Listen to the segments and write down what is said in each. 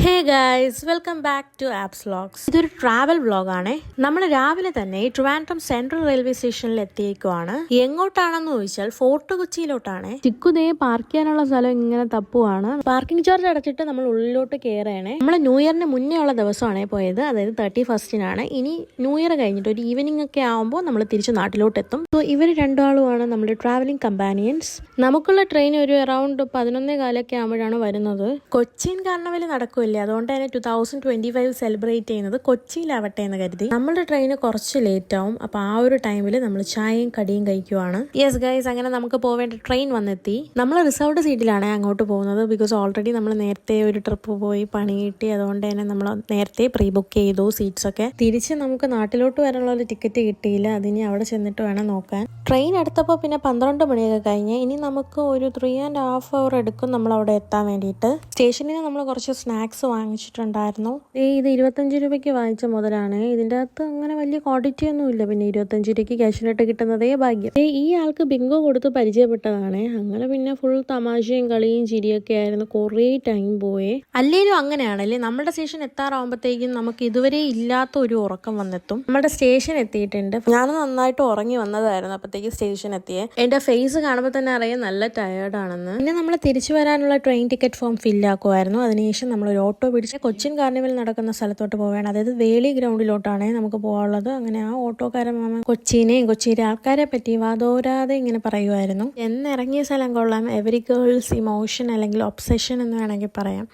Hey guys, welcome back to apps vlogs. ഇതൊരു travel വ്ലോഗാണേ. നമ്മൾ രാവിലെ തന്നെ ട്രിവാൻഡ്രം സെൻട്രൽ റെയിൽവേ സ്റ്റേഷനിൽ എത്തിയേക്കുവാണ്. എങ്ങോട്ടാണെന്ന് ചോദിച്ചാൽ ഫോർട്ട് കൊച്ചിയിലോട്ടാണ്. ചിക്കുതേ പാർക്ക് ചെയ്യാനുള്ള സ്ഥലം ഇങ്ങനെ തപ്പുവാണ്. പാർക്കിംഗ് ചാർജ് അടച്ചിട്ട് നമ്മൾ ഉള്ളിലോട്ട് കയറുകയാണേ. നമ്മൾ ന്യൂ ഇയറിന് മുന്നേ ഉള്ള ദിവസമാണ് പോയത്, അതായത് 31st. ഇനി ന്യൂ ഇയർ കഴിഞ്ഞിട്ട് ഒരു ഈവനിങ് ഒക്കെ ആകുമ്പോൾ നമ്മൾ തിരിച്ച് നാട്ടിലോട്ട് എത്തും. സോ ഇവർ രണ്ടാളുമാണ് നമ്മുടെ ട്രാവലിംഗ് കമ്പാനിയൻസ്. നമുക്കുള്ള ട്രെയിൻ ഒരു അറൗണ്ട് 11:15 ആകുമ്പോഴാണ് വരുന്നത്. കൊച്ചിൻ കാർണിവൽ നടക്കുമല്ലേ, അതുകൊണ്ട് തന്നെ 2025 സെലിബ്രേറ്റ് ചെയ്യുന്നത് കൊച്ചിയിലാവട്ടെ എന്ന് കരുതി നമ്മുടെ ട്രെയിന് കുറച്ച് ലേറ്റ് ആവും. അപ്പൊ ആ ഒരു ടൈമിൽ നമ്മൾ ചായയും കടിയും കഴിക്കുവാണ്. യെസ് ഗൈസ്, അങ്ങനെ നമുക്ക് പോവേണ്ട ട്രെയിൻ വന്നെത്തി. നമ്മൾ റിസർവ്ഡ് സീറ്റിലാണ് അങ്ങോട്ട് പോകുന്നത്. ബിക്കോസ് ഓൾറെഡി നമ്മൾ നേരത്തെ ഒരു ട്രിപ്പ് പോയി പണി കിട്ടി, അതുകൊണ്ട് തന്നെ നമ്മൾ നേരത്തെ പ്രീ ബുക്ക് ചെയ്തു സീറ്റ്സ് ഒക്കെ. തിരിച്ച് നമുക്ക് നാട്ടിലോട്ട് വരാനുള്ള ഒരു ടിക്കറ്റ് കിട്ടിയില്ല, അതിനി അവിടെ ചെന്നിട്ട് വേണം നോക്കാൻ. ട്രെയിൻ എടുത്തപ്പോൾ പിന്നെ 12 മണിയൊക്കെ കഴിഞ്ഞ്. ഇനി നമുക്ക് ഒരു 3.5 hour എടുക്കും നമ്മൾ അവിടെ എത്താൻ വേണ്ടിയിട്ട്. സ്റ്റേഷനിൽ നമ്മൾ കുറച്ച് സ്നാക്സ് വാങ്ങിച്ചിട്ടുണ്ടായിരുന്നു. ഇത് 25 രൂപയ്ക്ക് വാങ്ങിച്ച മുതലാണ്. ഇതിൻ്റെ അകത്ത് അങ്ങനെ വലിയ ക്വാണ്ടിറ്റി ഒന്നും ഇല്ല. പിന്നെ 25 രൂപയ്ക്ക് ക്യാഷിനായിട്ട് കിട്ടുന്നതേ ഭാഗ്യം. ഈ ആൾക്ക് ബിങ്കോ കൊടുത്ത് പരിചയപ്പെട്ടതാണ്. അങ്ങനെ പിന്നെ ഫുൾ തമാശയും കളിയും ചിരിയൊക്കെ ആയിരുന്നു. കുറേ ടൈം പോയേ. അല്ലേലും അങ്ങനെയാണല്ലേ, നമ്മുടെ സ്റ്റേഷൻ എത്താറാകുമ്പോഴത്തേക്കും നമുക്ക് ഇതുവരെ ഇല്ലാത്ത ഒരു ഉറക്കം വന്നെത്തും. നമ്മുടെ സ്റ്റേഷൻ എത്തിയിട്ടുണ്ട്. ഞാൻ നന്നായിട്ട് ഉറങ്ങി വന്നതായിരുന്നു അപ്പോഴത്തേക്ക് സ്റ്റേഷൻ എത്തിയേ. എന്റെ ഫേസ് കാണുമ്പോൾ തന്നെ അറിയാം നല്ല ടയേർഡാണെന്ന്. പിന്നെ നമ്മൾ തിരിച്ചു വരാനുള്ള ട്രെയിൻ ടിക്കറ്റ് ഫോം ഫില്ലാക്കുമായിരുന്നു. അതിനുശേഷം നമ്മൾ ഒരു ഓട്ടോ പിടിച്ച് കൊച്ചിൻ കാർണിവൽ നടക്കുന്ന സ്ഥലത്തോട്ട് പോവുകയാണ്. അതായത് വേളി ഗ്രൗണ്ടിലോട്ടാണ് നമുക്ക് പോകാനുള്ളത്. അങ്ങനെ ആ ഓട്ടോക്കാരൻ മാമ കൊച്ചിയിലെ ആൾക്കാരെ പറ്റി വാതോരാതെ ഇങ്ങനെ പറയുമായിരുന്നു. എന്നിറങ്ങിയ സ്ഥലം കൊള്ളാം. എവരി ഗേൾസ് ഇമോഷൻ അല്ലെങ്കിൽ ഒബ്സഷൻ എന്ന് വേണമെങ്കിൽ പറയാം.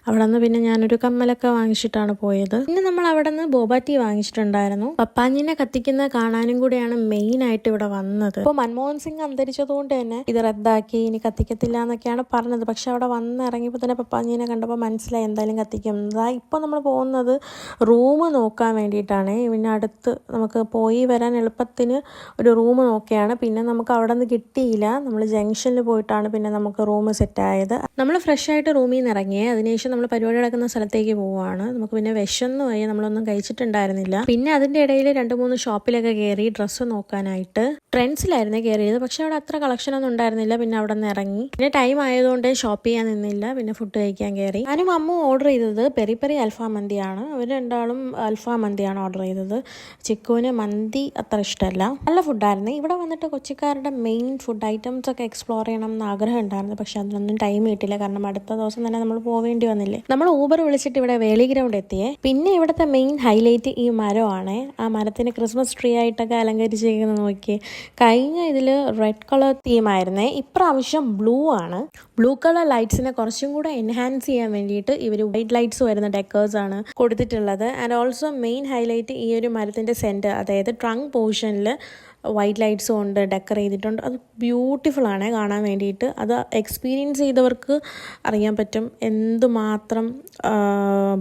അവിടെ നിന്ന് പിന്നെ ഞാനൊരു കമ്മലൊക്കെ വാങ്ങിച്ചിട്ടാണ് പോയത്. പിന്നെ നമ്മൾ അവിടെ നിന്ന് ബോബ ടീ വാങ്ങിച്ചിട്ടുണ്ടായിരുന്നു. പപ്പാഞ്ഞിനെ കത്തിക്കുന്ന കാണാനും കൂടെയാണ് മെയിൻ ആയിട്ട് ഇവിടെ വന്നത്. ഇപ്പോൾ മൻമോഹൻ സിംഗ് അന്തരിച്ചതുകൊണ്ട് തന്നെ ഇത് റദ്ദാക്കി, ഇനി കത്തിക്കത്തില്ല എന്നൊക്കെയാണ് പറഞ്ഞത്. പക്ഷെ അവിടെ വന്നിറങ്ങിയപ്പോൾ തന്നെ പപ്പാഞ്ഞിനെ കണ്ടപ്പോൾ മനസ്സിലായി എന്തായാലും കത്തിക്കും. ഇപ്പോൾ നമ്മൾ പോകുന്നത് റൂം നോക്കാൻ വേണ്ടിയിട്ടാണ്. പിന്നെ അടുത്ത് നമുക്ക് പോയി വരാൻ എളുപ്പത്തിന് ഒരു റൂം നോക്കിയാണ്. പിന്നെ നമുക്ക് അവിടെ നിന്ന് കിട്ടിയില്ല. നമ്മൾ ജംഗ്ഷനിൽ പോയിട്ടാണ് പിന്നെ നമുക്ക് റൂം സെറ്റായത്. നമ്മൾ ഫ്രഷ് ആയിട്ട് റൂമിൽ നിന്ന് ഇറങ്ങിയേ. അതിനുശേഷം നമ്മൾ പരിപാടി നടക്കുന്ന സ്ഥലത്തേക്ക് പോവുകയാണ്. നമുക്ക് പിന്നെ വിശന്ന് പോയി, നമ്മളൊന്നും കഴിച്ചിട്ടുണ്ടായിരുന്നില്ല. പിന്നെ അതിൻ്റെ ഇടയിൽ 2-3 ഷോപ്പിലൊക്കെ കയറി ഡ്രസ്സ് നോക്കാനായിട്ട്. ട്രെൻഡ്സിലായിരുന്നു കയറിയത്, പക്ഷെ അവിടെ അത്ര കളക്ഷൻ ഒന്നും ഉണ്ടായിരുന്നില്ല. പിന്നെ അവിടെ നിന്ന് ഇറങ്ങി. പിന്നെ ടൈം ആയതുകൊണ്ട് ഷോപ്പ് ചെയ്യാൻ നിന്നില്ല. പിന്നെ ഫുഡ് കഴിക്കാൻ കയറി. ഞാനും അമ്മ ഓർഡർ ചെയ്തത് പെരി പെരി അൽഫാം മന്തിയാണ്. അവർ രണ്ടാളും അൽഫാം മന്തിയാണ് ഓർഡർ ചെയ്തത്. ചിക്കുവിന് മന്തി അത്ര ഇഷ്ടമല്ല. നല്ല ഫുഡായിരുന്നു. ഇവിടെ വന്നിട്ട് കൊച്ചിക്കാരുടെ മെയിൻ ഫുഡ് ഐറ്റംസ് ഒക്കെ എക്സ്പ്ലോർ ചെയ്യണം എന്ന് ആഗ്രഹം ഉണ്ടായിരുന്നു. പക്ഷെ അതിനൊന്നും ടൈം കിട്ടില്ല, കാരണം അടുത്ത ദിവസം തന്നെ നമ്മൾ പോവേണ്ടി വന്നില്ലേ. നമ്മൾ ഊബർ വിളിച്ചിട്ട് ഇവിടെ വേളി ഗ്രൗണ്ട് എത്തിയേ. പിന്നെ ഇവിടുത്തെ മെയിൻ ഹൈലൈറ്റ് ഈ മരമാണ്. ആ മരത്തിന് ക്രിസ്മസ് ട്രീ ആയിട്ടൊക്കെ അലങ്കരിച്ചിരിക്കുന്നത് നോക്കി. കഴിഞ്ഞ ഇതിൽ റെഡ് കളർ തീമായിരുന്നേ, ഇപ്രാവശ്യം ബ്ലൂ ആണ്. ബ്ലൂ കളർ ലൈറ്റ്സിനെ കുറച്ചും കൂടെ എൻഹാൻസ് ചെയ്യാൻ വേണ്ടിയിട്ട് ഇവർ വൈറ്റ് ലൈറ്റ്സ് വരുന്ന ഡെക്കേഴ്സ് ആണ് കൊടുത്തിട്ടുള്ളത്. ആൻഡ് ഓൾസോ മെയിൻ ഹൈലൈറ്റ് ഈ ഒരു മരത്തിന്റെ സെന്റർ, അതായത് ട്രങ്ക് പോർഷനിൽ വൈറ്റ് ലൈറ്റ്സ് കൊണ്ട് ഡെക്കർ ചെയ്തിട്ടുണ്ട്. അത് ബ്യൂട്ടിഫുൾ ആണ് കാണാൻ വേണ്ടിയിട്ട്. അത് എക്സ്പീരിയൻസ് ചെയ്തവർക്ക് അറിയാൻ പറ്റും എന്തുമാത്രം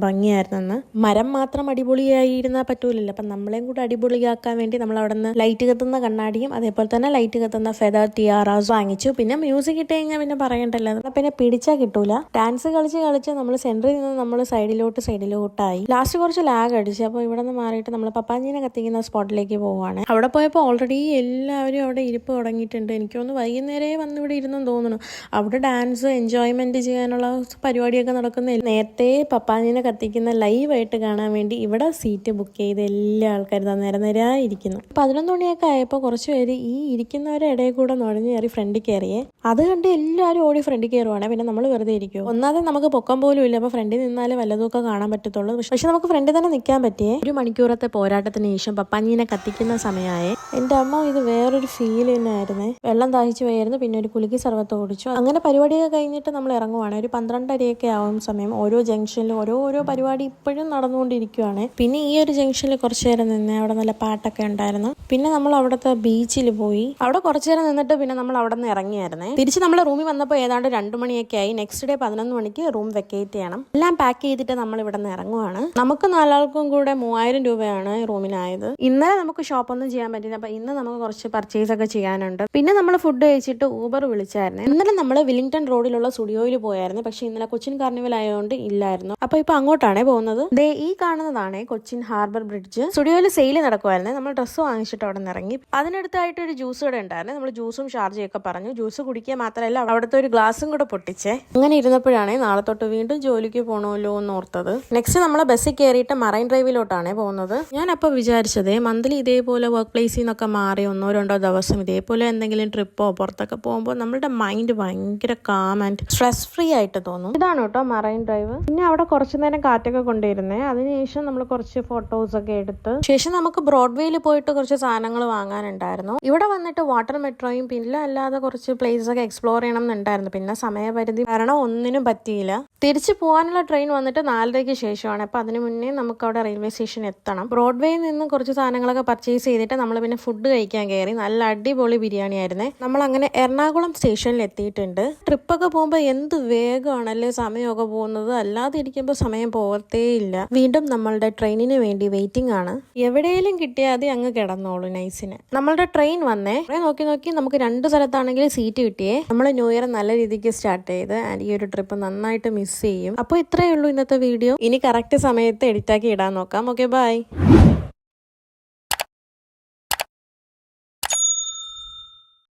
ഭംഗിയായിരുന്നെന്ന്. മരം മാത്രം അടിപൊളിയായിരുന്നാൽ പറ്റൂലല്ലോ, അപ്പം നമ്മളെയും കൂടെ അടിപൊളിയാക്കാൻ വേണ്ടി നമ്മൾ അവിടെ നിന്ന് ലൈറ്റ് കത്തുന്ന കണ്ണാടിയും അതേപോലെ തന്നെ ലൈറ്റ് കത്തുന്ന ഫെദർ ടിയാറാസ് വാങ്ങിച്ചു. പിന്നെ മ്യൂസിക് ഇട്ട് കഴിഞ്ഞാൽ പിന്നെ പറയണ്ടല്ലോ, പിന്നെ പിടിച്ചാൽ കിട്ടൂല. ഡാൻസ് കളിച്ച് നമ്മൾ സെൻറ്ററിൽ നിന്ന് നമ്മൾ സൈഡിലോട്ടായി. ലാസ്റ്റ് കുറച്ച് ലാഗ് അടിച്ചു. അപ്പോൾ ഇവിടെ നിന്ന് മാറിയിട്ട് നമ്മൾ പപ്പാഞ്ഞിനെ കത്തിക്കുന്ന സ്പോട്ടിലേക്ക് പോവുകയാണ്. അവിടെ പോയപ്പോൾ ഓൾറെഡി എല്ലാവരും അവിടെ ഇരിപ്പ് തുടങ്ങിയിട്ടുണ്ട്. എനിക്കൊന്ന് വൈകുന്നേരമേ വന്ന് ഇവിടെ ഇരുന്നെന്ന് തോന്നുന്നു. അവിടെ ഡാൻസ് എൻജോയ്മെന്റ് ചെയ്യാനുള്ള പരിപാടിയൊക്കെ നടക്കുന്ന. നേരത്തെ പപ്പാഞ്ഞിനെ കത്തിക്കുന്ന ലൈവായിട്ട് കാണാൻ വേണ്ടി ഇവിടെ സീറ്റ് ബുക്ക് ചെയ്ത് എല്ലാ ആൾക്കാരും നിരനിരായിരിക്കുന്നു. 11 മണിയൊക്കെ ആയപ്പോൾ കുറച്ച് പേര് ഈ ഇരിക്കുന്നവരുടെ ഇടയിൽ കൂടെ നുഴഞ്ഞു കയറി ഫ്രണ്ടിൽ കയറിയേ. അത് കണ്ട് എല്ലാവരും ഓടി ഫ്രണ്ടിൽ കയറുവാണ്. പിന്നെ നമ്മൾ വെറുതെ ഇരിക്കുമോ? ഒന്നാമത് നമുക്ക് പൊക്കം പോലും ഇല്ല. അപ്പോൾ ഫ്രണ്ടിൽ നിന്നാലേ വല്ലതൊക്കെ കാണാൻ പറ്റത്തുള്ളൂ. പക്ഷെ നമുക്ക് ഫ്രണ്ടിൽ തന്നെ നിൽക്കാൻ പറ്റിയേ. 1 മണിക്കൂറത്തെ പോരാട്ടത്തിന് ശേഷം പപ്പാഞ്ഞിനെ കത്തിക്കുന്ന സമയമായേ. എൻ്റെ അമ്മ ഇത് വേറൊരു ഫീൽ തന്നെയായിരുന്നേ. വെള്ളം ദാഹിച്ചു പോയായിരുന്നു. പിന്നെ ഒരു കുലുക്കി സർവത്ത് ഓടിച്ചു. അങ്ങനെ പരിപാടിയൊക്കെ കഴിഞ്ഞിട്ട് നമ്മൾ ഇറങ്ങുവാണ്. ഒരു 12:30 ആവും സമയം. ഓരോ ജംഗ്ഷനിലും ഓരോ പരിപാടി ഇപ്പോഴും നടന്നുകൊണ്ടിരിക്കുവാണ്. പിന്നെ ഈ ഒരു ജംഗ്ഷനിൽ കുറച്ചു നേരം നിന്ന് അവിടെ നല്ല പാട്ടൊക്കെ ഉണ്ടായിരുന്നു. പിന്നെ നമ്മൾ അവിടുത്തെ ബീച്ചിൽ പോയി. അവിടെ കുറച്ചു നേരം നിന്നിട്ട് പിന്നെ നമ്മൾ അവിടെ നിന്ന് ഇറങ്ങിയായിരുന്നേ. തിരിച്ച് നമ്മൾ റൂമിൽ വന്നപ്പോൾ ഏതാണ്ട് 2 മണിയൊക്കെ ആയി. നെക്സ്റ്റ് ഡേ 11 മണിക്ക് റൂം വെക്കേറ്റ് ചെയ്യണം. എല്ലാം പാക്ക് ചെയ്തിട്ട് നമ്മൾ ഇവിടെ നിന്ന് ഇറങ്ങുവാണ്. നമുക്ക് 4 ആൾക്കും കൂടെ 3000 രൂപയാണ് റൂമിനായത്. ഇന്നലെ നമുക്ക് ഷോപ്പൊന്നും ചെയ്യാൻ പറ്റില്ല. അപ്പൊ ഇന്ന് ഇന്ന് നമുക്ക് കുറച്ച് പർച്ചേസ് ഒക്കെ ചെയ്യാനുണ്ട്. പിന്നെ നമ്മൾ ഫുഡ് കഴിച്ചിട്ട് ഊബർ വിളിച്ചായിരുന്നു. ഇന്നലെ നമ്മൾ വില്ലിംഗ്ടൺ റോഡിലുള്ള സ്റ്റുഡിയോയിൽ പോയായിരുന്നു. പക്ഷെ ഇന്നലെ കൊച്ചിൻ കാർണിവൽ ആയതുകൊണ്ട് ഇല്ലായിരുന്നു. അപ്പൊ ഇപ്പൊ അങ്ങോട്ടാണ് പോകുന്നത്. ദേ ഈ കാണുന്നതാണ് കൊച്ചിൻ ഹാർബർ ബ്രിഡ്ജ്. സ്റ്റുഡിയോയിൽ സെയിൽ നടക്കുമായിരുന്നു. നമ്മൾ ഡ്രസ്സ് വാങ്ങിച്ചിട്ട് അവിടെ നിന്ന് ഇറങ്ങി. അതിനടുത്തായിട്ട് ഒരു ജ്യൂസ് കൂടെ ഉണ്ടായിരുന്നു. നമ്മൾ ജ്യൂസും ഷാർജയൊക്കെ പറഞ്ഞു. ജ്യൂസ് കുടിക്കുക മാത്രമല്ല അവിടുത്തെ ഒരു ഗ്ലാസും കൂടെ പൊട്ടിച്ചേ. അങ്ങനെ ഇരുന്നപ്പോഴാണ് നാളെ തൊട്ട് വീണ്ടും ജോലിക്ക് പോകണമല്ലോ എന്ന് ഓർത്തത്. നെക്സ്റ്റ് നമ്മൾ ബസ്സിൽ കയറിയിട്ട് മറൈൻ ഡ്രൈവിലോട്ടാണ് പോകുന്നത്. ഞാൻ അപ്പോൾ വിചാരിച്ചത് മന്ത്ലി ഇതേപോലെ വർക്ക് പ്ലേസിൽ നിന്നൊക്കെ മാറി 1-2 ദിവസം ഇതേപോലെ എന്തെങ്കിലും ട്രിപ്പോ പുറത്തൊക്കെ പോകുമ്പോൾ നമ്മുടെ മൈൻഡ് ഭയങ്കര കാം ആൻഡ് സ്ട്രെസ് ഫ്രീ ആയിട്ട് തോന്നും. ഇതാണ് കേട്ടോ മറൈൻ ഡ്രൈവ്. പിന്നെ അവിടെ കുറച്ചു നേരം കാറ്റൊക്കെ കൊണ്ടിരുന്നേ. അതിനുശേഷം നമ്മൾ കുറച്ച് ഫോട്ടോസ് ഒക്കെ എടുത്ത് ശേഷം നമുക്ക് ബ്രോഡ്വേയിൽ പോയിട്ട് കുറച്ച് സാധനങ്ങൾ വാങ്ങാനുണ്ടായിരുന്നു. ഇവിടെ വന്നിട്ട് വാട്ടർ മെട്രോയും പിന്നെ അല്ലാതെ കുറച്ച് പ്ലേസ് ഒക്കെ എക്സ്പ്ലോർ ചെയ്യണം എന്നുണ്ടായിരുന്നു. പിന്നെ സമയപരിധി കാരണം ഒന്നിനും പറ്റിയില്ല. തിരിച്ചു പോകാനുള്ള ട്രെയിൻ വന്നിട്ട് 4:30 ശേഷമാണ്. അപ്പൊ അതിന് മുന്നേ നമുക്ക് അവിടെ റെയിൽവേ സ്റ്റേഷൻ എത്തണം. ബ്രോഡ്വേയിൽ നിന്ന് കുറച്ച് സാധനങ്ങളൊക്കെ പർച്ചേസ് ചെയ്തിട്ട് നമ്മൾ പിന്നെ ഫുഡ് കഴിക്കാൻ കയറി. നല്ല അടിപൊളി ബിരിയാണി ആയിരുന്നേ. നമ്മൾ അങ്ങനെ എറണാകുളം സ്റ്റേഷനിൽ എത്തിയിട്ടുണ്ട്. ട്രിപ്പൊക്കെ പോകുമ്പോൾ എന്ത് വേഗമാണല്ലേ സമയമൊക്കെ പോകുന്നത്. അല്ലാതെ ഇരിക്കുമ്പോൾ സമയം പോകത്തേ ഇല്ല. വീണ്ടും നമ്മളുടെ ട്രെയിനിന് വേണ്ടി വെയിറ്റിംഗ് ആണ്. എവിടെയെങ്കിലും കിട്ടിയാൽ അത് അങ്ങ് കിടന്നോളൂ നൈസിന്. നമ്മളുടെ ട്രെയിൻ വന്നേ. നോക്കി നമുക്ക് 2 സ്ഥലത്താണെങ്കിൽ സീറ്റ് കിട്ടിയേ. നമ്മൾ ന്യൂ ഇയർ നല്ല രീതിക്ക് സ്റ്റാർട്ട് ചെയ്ത് ആൻഡ് ഈ ഒരു ട്രിപ്പ് നന്നായിട്ട് മിസ് ചെയ്യും. അപ്പോൾ ഇത്രയേ ഉള്ളൂ ഇന്നത്തെ വീഡിയോ. ഇനി കറക്റ്റ് സമയത്ത് എഡിറ്റാക്കി ഇടാൻ നോക്കാം. Okay bye.